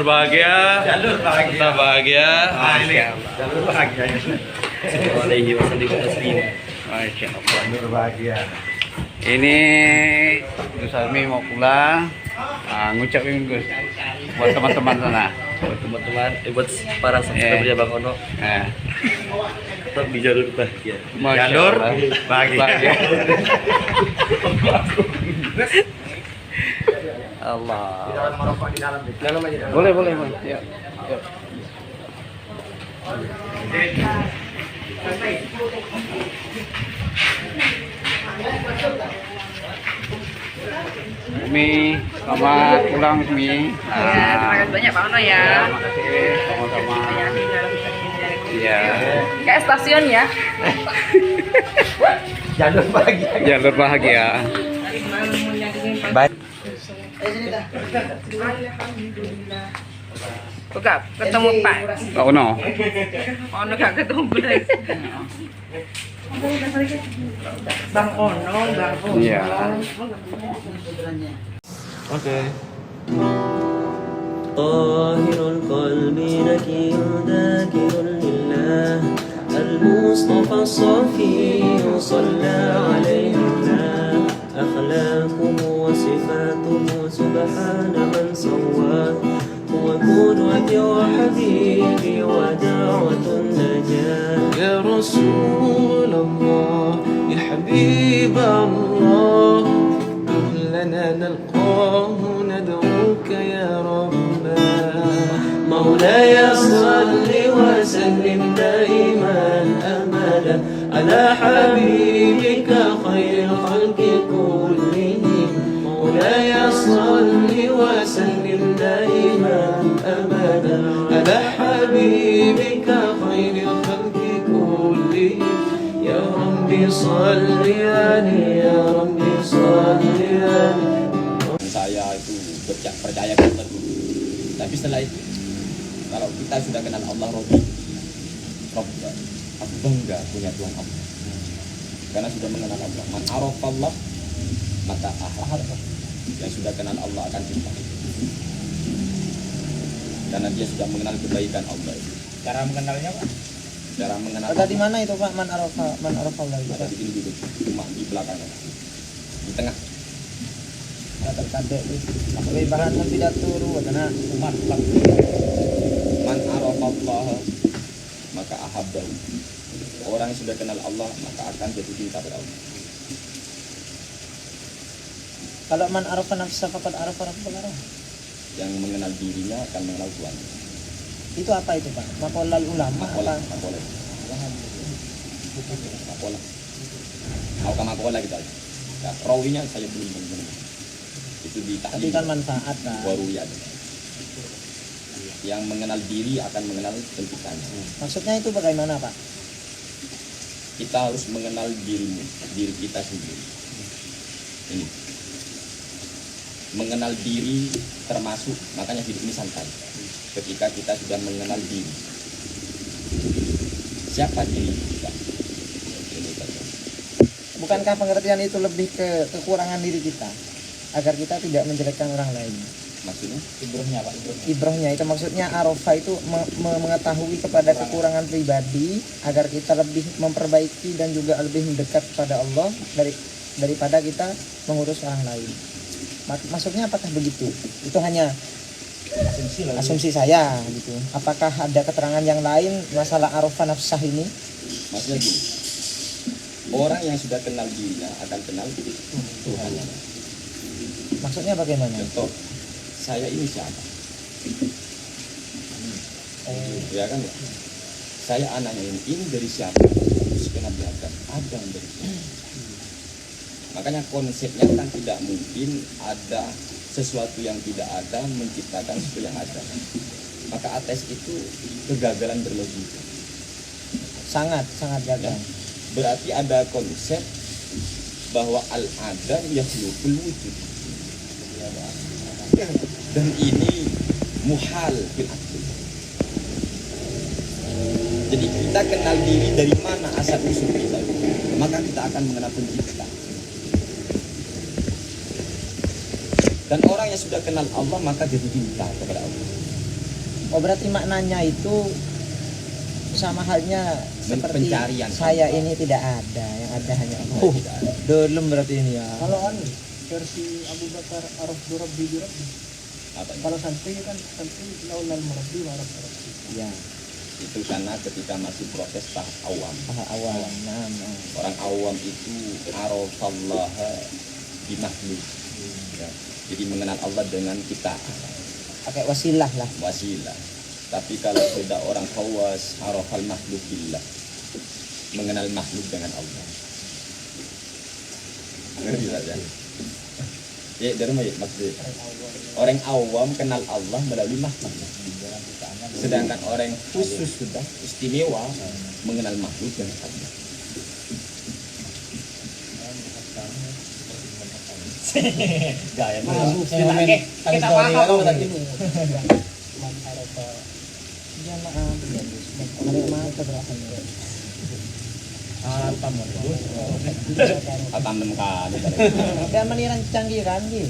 jalur bahagia. Jalur bahagia. Kita bahagia. Ini jalur bahagia. Alaihi wasallam. Masya Allah. Jalur bahagia. Ini Gus Armi mau pulang. Ngucapin Gus buat teman-teman sana. Buat teman-teman, buat para subscriber Bang Ono, tetap di jalur bahagia. Masya Jalur Allah. bahagia. Allah. Di dalam merokok di dalam. Dalam aja. Boleh, boleh, boleh. Ya. Yuk. Mi, selamat pulang Mi. Ya, terima kasih banyak Pak Ono ya. Terima kasih, sama-sama. Iya. Kayak stasiun ya. Jalur bahagia. Jalur bahagia. Baik. Buka, ketemu Pak Pak Ono. Ono gak ketemu belas. Bang Ono, Bang Ono. Iya. Oke. طاهر القلب نكير ذاكر لله المصطفى الصفي صلى عليه الله أخلاقه وصفاته سبحان من سواه هو قدوتي وحبيبي ودعوة النجاة يا رسول الله يا حبيب الله لنا نلقاه ندعوك يا ربنا مولاي صل وسلم دائما أبدا على حبيبك خير الخلق كلهم مولاي صل وسلم دائما أبدا على حبيبك خير الخلق كلهم يا ربي صل عليه يا ربي صل عليه. Saya itu percaya kepada dulu. Tapi setelah itu, kalau kita sudah kenal Allah Robbi, aku bangga punya Tuhan Allah. Karena sudah mengenal Allah. Man arafallah maka ahad. Yang sudah kenal Allah akan cinta. Karena dia sudah mengenal kebaikan Allah itu. Cara mengenalnya Pak? Cara mengenal Ada di mana itu Pak? Man arafallah itu ada Pak? di sini dulu, cuma di belakang, di tengah. Ada kadek itu. Pakai bahan yang tidak turu karena umat Pak. Man arafallah maka ahabbahu. Orang yang sudah kenal Allah maka akan jatuh cinta pada Allah. Kalau man arafa nafsa faqad arafa rabbah. Yang mengenal dirinya akan mengenal Tuhan. Itu apa itu Pak? Maqolal ulama Makola, apa? makola. Mau ke makola kita. Ya, rawinya saya belum benar. Itu di Tapi kan manfaat Pak. Waruya. Yang mengenal diri akan mengenal penciptanya. Maksudnya itu bagaimana Pak? Kita harus mengenal diri kita sendiri. Ini. Mengenal diri termasuk, makanya hidup ini santai. Ketika kita sudah mengenal diri. Siapa diri kita? Bukankah pengertian itu lebih ke kekurangan diri kita agar kita tidak menjelekkan orang lain? Maksudnya? Ibrohnya Pak. Ibrohnya itu maksudnya arafa itu mengetahui kepada kekurangan pribadi agar kita lebih memperbaiki dan juga lebih mendekat kepada Allah daripada kita mengurus orang lain. Maksudnya apakah begitu? Itu hanya asumsi saya gitu. Apakah ada keterangan yang lain masalah arafa nafsah ini? Maksudnya gini, orang yang sudah kenal dirinya akan kenal Tuhan. Maksudnya bagaimana? Contoh, saya ini siapa? Ya kan ya? Saya anaknya ini dari siapa? Sekenal Adam. Adam dari siapa? Makanya konsepnya kan tidak mungkin ada sesuatu yang tidak ada menciptakan sesuatu yang ada. Maka ateis itu kegagalan berlogika. Sangat gagal. Berarti ada konsep bahwa al-adam yakhluqul wujud. Dan ini muhal fil akli. Jadi kita kenal diri dari mana asal usul kita, maka kita akan mengenal pencipta. Dan orang yang sudah kenal Allah maka jatuh cinta kepada Allah. Oh berarti maknanya itu sama halnya seperti Pencarian. saya ini tidak ada, yang ada hanya Allah. Dalam berarti ini ya. Kalau versi Abu Bakar Araf Durabbi Durabbi. Apa itu? Kalau santai kan santai laulal marabbi wa araf Durabbi. Ya, Itu karena ketika masih proses tahap awam. awal. Nah. Orang awam itu arafallaha bimakhluk. Ya. Jadi mengenal Allah dengan kita Pakai wasilah lah. wasilah. Tapi kalau sudah orang khawas arafal makhluk billah, mengenal makhluk dengan Allah. Ngerti saja. Ya dari mana maksudnya? Orang awam kenal Allah melalui makhluk. Sedangkan orang khusus sudah istimewa mengenal makhluk dengan Allah. Gaya Kita paham tadi. Jamaah. Ada mata berapa? Atam 6 kali. Dan meniran canggih kan di.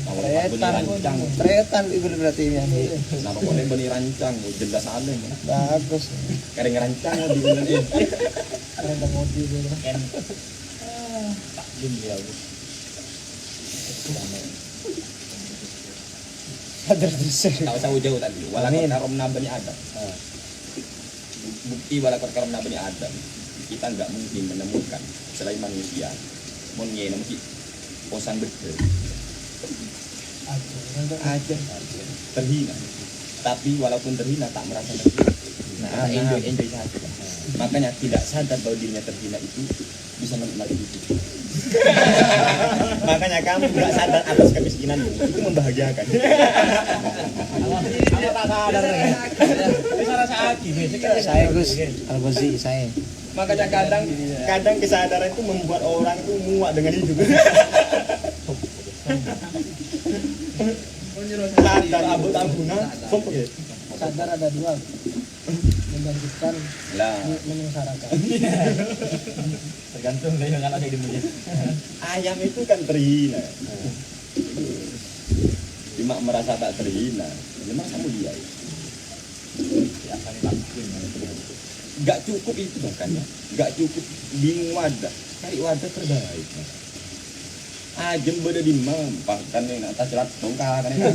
Kalau Tretan, rancang, tretan itu berarti ini. nama kau beni rancang, jelas alem. Bagus. Kering rancang di bulan ini. Ada mobil dulu. Sadar terus. Tak usah jauh tadi. Walakot Amin. karomna bani Adam. Bukti walakot karomna bani Adam. Kita nggak mungkin menemukan selain manusia. Monye mungkin posan betul. Aja terhina. Tapi walaupun terhina tak merasa terhina. Nah, Enjoy saja. Makanya tidak sadar bahwa dirinya terhina itu bisa menikmati hidup. Makanya kamu nggak sadar atas kemiskinanmu itu membahagiakan. saya Gus Al-Ghazi saya. Makanya kadang kesadaran itu membuat orang itu muak dengan hidup. Sadar abu tabuna, Sadar ada dua. Membangkitkan, lah menyengsarakan. tergantung dari yang ada di mulia. ayam itu kan terhina. Cuma merasa tak terhina. Memang kamu dia. Gak cukup itu bahkan ya. Gak cukup bingung wadah. Cari wadah terbaik. Ajem beda di mampah kan yang atas jelat bongkar kan itu.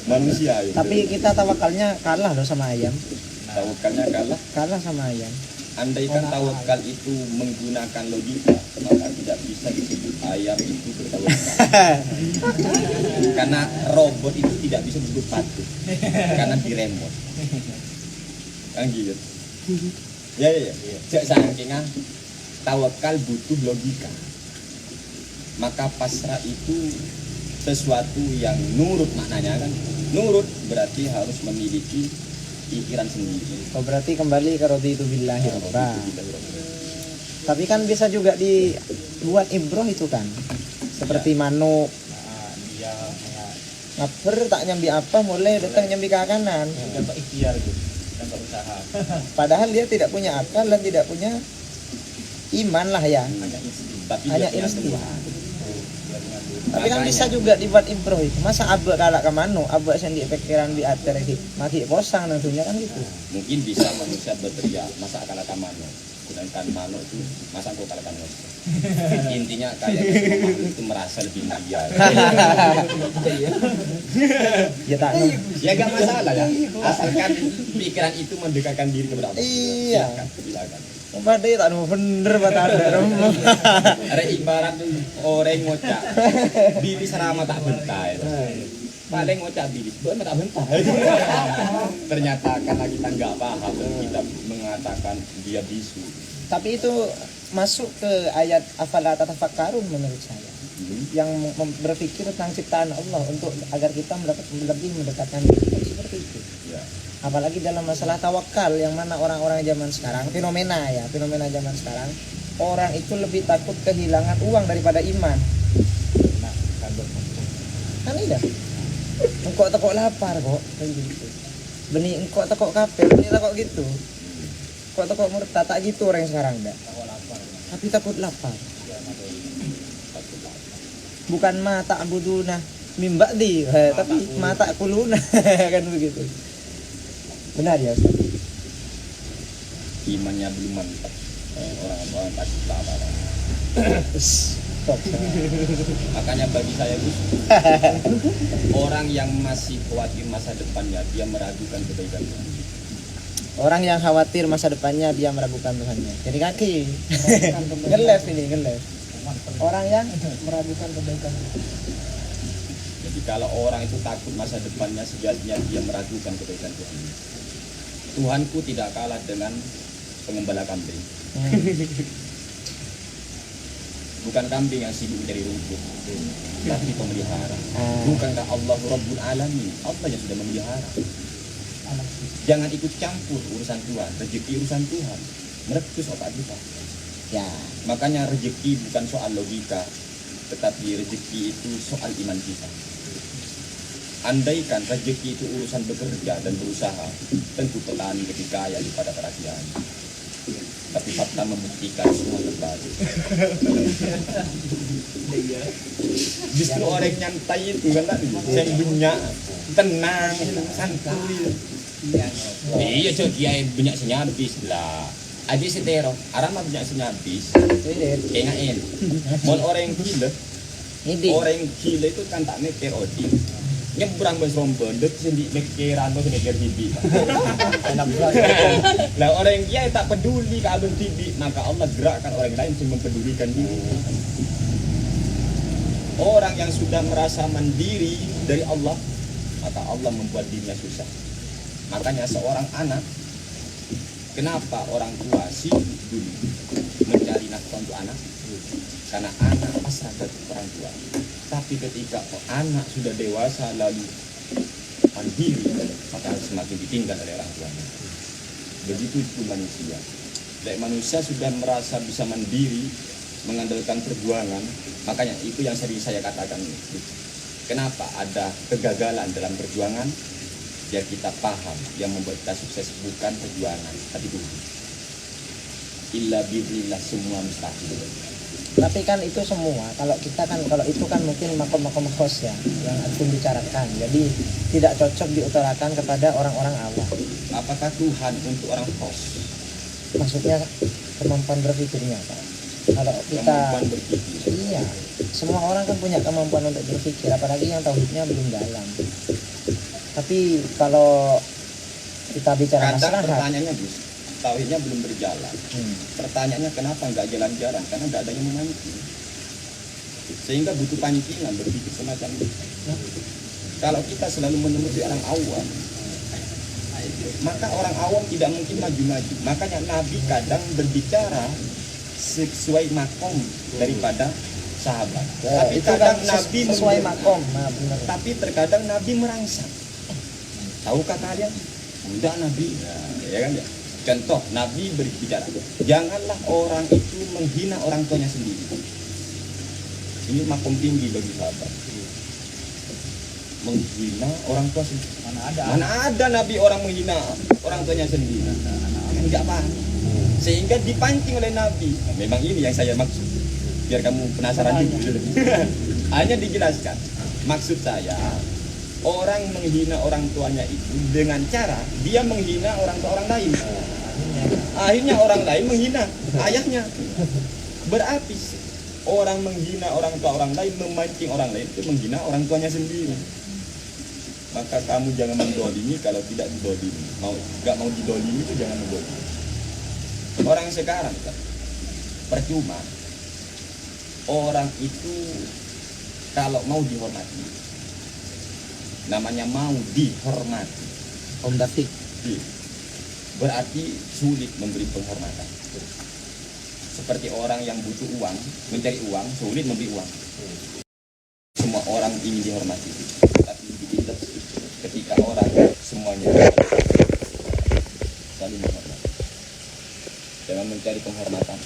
Manusia ya. Tapi kita tawakalnya kalah loh sama ayam. Tawakalnya Kalah sama ayam. andaikan tawakal itu menggunakan logika, maka tidak bisa disebut ayam itu bertawakal. Karena robot itu tidak bisa disebut patuh, karena di remote. Kan gitu. Ya. Saking tawakal butuh logika. Maka pasrah itu sesuatu yang nurut, maknanya kan. Nurut berarti harus memiliki pikiran sendiri. Oh berarti kembali ke raditu billahi robba. Tapi kan bisa juga dibuat ibroh itu kan. Seperti manuk. Dia Ngaper tak nyambi apa mulai datang nyambi ke kanan. dapat ikhtiar gitu dan berusaha. Padahal dia tidak punya akal dan tidak punya iman lah ya. Hanya dia punya insting. Tuhan. Tapi kan Makanya- bisa juga dibuat ibroh itu. Masa abek kalak ke manuk, abek sendiri pikiran di atar mati posang tentunya kan gitu. Mungkin bisa manusia berteriak, masa kalahkan manuk, sedangkan manuk itu masa kau kalahkan manusia. Intinya kayak makhluk itu merasa lebih mulia. Ya tak Ya gak masalah ya, asalkan pikiran itu mendekatkan diri kepada Allah. Iya. Silakan. Padahal tak mau bener bata ada rumah. Ada ibarat orang ngocak, bibi serama tak bentai. Paling ngocak bibi, bukan tak bentai. Ternyata karena kita nggak paham, kita mengatakan dia bisu. Tapi itu masuk ke ayat afala tatafakkarun menurut saya. Yang berpikir tentang ciptaan Allah untuk agar kita lebih mendekatkan diri seperti itu. Ya. Apalagi dalam masalah tawakal yang mana orang-orang zaman sekarang fenomena zaman sekarang orang itu lebih takut kehilangan uang daripada iman. Kan iya. Engkau tekok lapar kok kayak gitu. Benih engkau tekok kape, benih tekok gitu. Engkau tekok murtad tak gitu orang sekarang enggak. Tapi takut lapar. Bukan ma ta'buduna mimba di, tapi mata kuluna kan begitu. Benar ya Ustaz? Imannya belum mantap. Orang-orang pasti sabar. Stop. Makanya bagi saya Gus, orang yang masih khawatir masa depannya, dia meragukan kebaikannya. Orang yang khawatir masa depannya dia meragukan Tuhannya. Jadi kaki. Nge-live ini, nge-live. Orang yang Meragukan kebaikan. Jadi kalau orang itu takut masa depannya, sejatinya dia meragukan kebaikan Tuhan. Tuhanku tidak kalah dengan pengembala kambing. Bukan kambing yang sibuk mencari rumput, tapi pemelihara. Bukankah Allah Rabbul Alamin? Allah yang sudah memelihara. Jangan ikut campur urusan Tuhan, rezeki urusan Tuhan. Merekus otak kita. ya. Makanya rezeki bukan soal logika, tetapi rezeki itu soal iman kita. Andaikan rezeki itu urusan bekerja dan berusaha, tentu petani lebih kaya daripada kerakyat. Tapi fakta membuktikan semua terbalik. Justru orang nyantai itu kan tadi, saya punya tenang, santuy. Iya coba dia banyak senyabis lah. Adi setero, arah mah banyak senyabis. Kengain. Mon orang gila, orang gila itu kan tak mikir odi. Nyebrang bas rombon, dek sendi mikiran bas mikir bibi. Lah orang dia tak peduli kalau bibi, maka Allah gerakkan orang lain untuk mempedulikan diri. Orang yang sudah merasa mandiri dari Allah, maka Allah membuat dirinya susah. Makanya seorang anak, kenapa orang tua sibuk dulu mencari nafkah untuk anak? Karena anak pasrah ke orang tua. Tapi ketika anak sudah dewasa lalu mandiri, maka semakin ditinggal oleh orang tuanya. Begitu itu manusia. Dan manusia sudah merasa bisa mandiri, mengandalkan perjuangan. Makanya itu yang sering saya katakan. Kenapa ada kegagalan dalam perjuangan? Biar kita paham yang membuat kita sukses bukan perjuangan, tapi Tuhan. Illa billah semua mustahil. Tapi kan itu semua, kalau kita kan, kalau itu kan mungkin makom-makom khos ya, yang aku bicarakan. Jadi tidak cocok diutarakan kepada orang-orang awam. Apakah Tuhan untuk orang kos? Maksudnya kemampuan berpikirnya Pak. Kalau kita, Kemampuan berpikir. iya, semua orang kan punya kemampuan untuk berpikir, apalagi yang tauhidnya belum dalam. Tapi kalau kita bicara Kadang masalah, pertanyaannya Gus, tauhidnya belum berjalan. Pertanyaannya kenapa nggak jalan-jalan? Karena nggak ada yang memancing. Sehingga butuh pancingan berpikir semacam itu. Kalau kita selalu menuruti orang awam, maka orang awam tidak mungkin maju-maju. Makanya Nabi kadang berbicara sesuai makom daripada sahabat. ya, Tapi itu kadang kan Nabi sesuai memberi- makom. Nah, benar. Tapi terkadang Nabi merangsang. Tahukah kalian? Enggak Nabi. Nah, ya kan ya. Contoh Nabi berbicara, janganlah orang itu menghina orang tuanya sendiri. Ini makom tinggi bagi sahabat. Menghina orang tua sendiri. Mana ada Nabi orang menghina orang tuanya sendiri. Enggak paham. Sehingga dipancing oleh Nabi. Nah, memang ini yang saya maksud. Biar kamu penasaran juga. Hanya dijelaskan. Maksud saya, orang menghina orang tuanya itu dengan cara dia menghina orang tua orang lain. Akhirnya orang lain menghina ayahnya. Berarti orang menghina orang tua orang lain, memancing orang lain itu menghina orang tuanya sendiri. Maka kamu jangan mendolimi kalau tidak didolimi. Nggak mau didolimi itu jangan mendolimi. Orang sekarang kan, percuma orang itu kalau mau dihormati, namanya mau dihormati, Om David. berarti sulit memberi penghormatan. Seperti orang yang butuh uang, mencari uang, sulit memberi uang. Semua orang ingin dihormati, tapi begitu ketika orang semuanya saling menghormati. Jangan mencari penghormatan,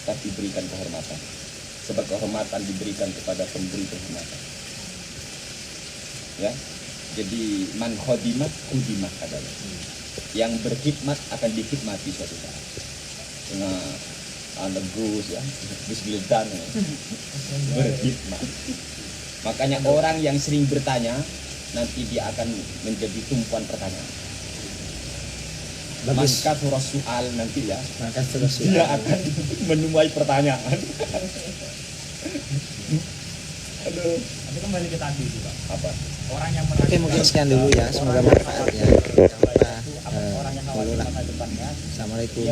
tapi berikan kehormatan. Sebab kehormatan diberikan kepada pemberi kehormatan. Ya, jadi man khodimah kudimah adalah yang berkhidmat akan dikhidmati suatu saat. Dengan anak Gus ya, Gus Gildan ya. Berkhidmat. Makanya orang yang sering bertanya nanti dia akan menjadi tumpuan pertanyaan. Bagus. Maka surah soal nanti ya, Maka terus dia akan menuai pertanyaan. Aduh. Tapi kembali ke tadi sih Pak. Apa? Orang yang Oke, mungkin sekian dulu ya. Semoga bermanfaat ya. Jangan lupa orang yang khawatir follow lah. masa depannya. Assalamualaikum.